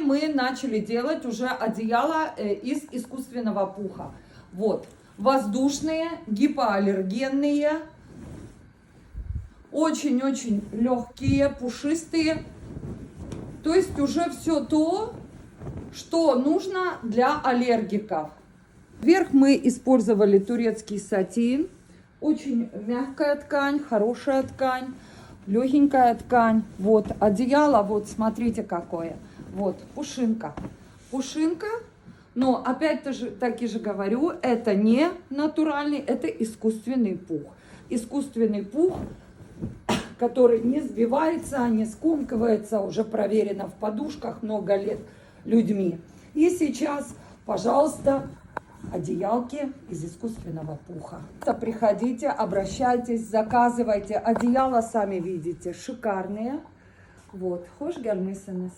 мы начали делать уже одеяло из искусственного пуха. Вот, воздушные, гипоаллергенные, очень-очень легкие, пушистые. То есть уже все то, что нужно для аллергиков. Вверх мы использовали турецкий сатин. Очень мягкая ткань, хорошая ткань, легенькая ткань. Вот одеяло, вот смотрите какое. Вот пушинка. Пушинка, но опять-таки же говорю, это не натуральный, это искусственный пух. Искусственный пух, который не сбивается, не скомкивается, уже проверено в подушках много лет людьми. И сейчас, пожалуйста, одеялки из искусственного пуха. Приходите, обращайтесь, заказывайте. Одеяла, сами видите, шикарные. Вот, хош gelmişsiniz.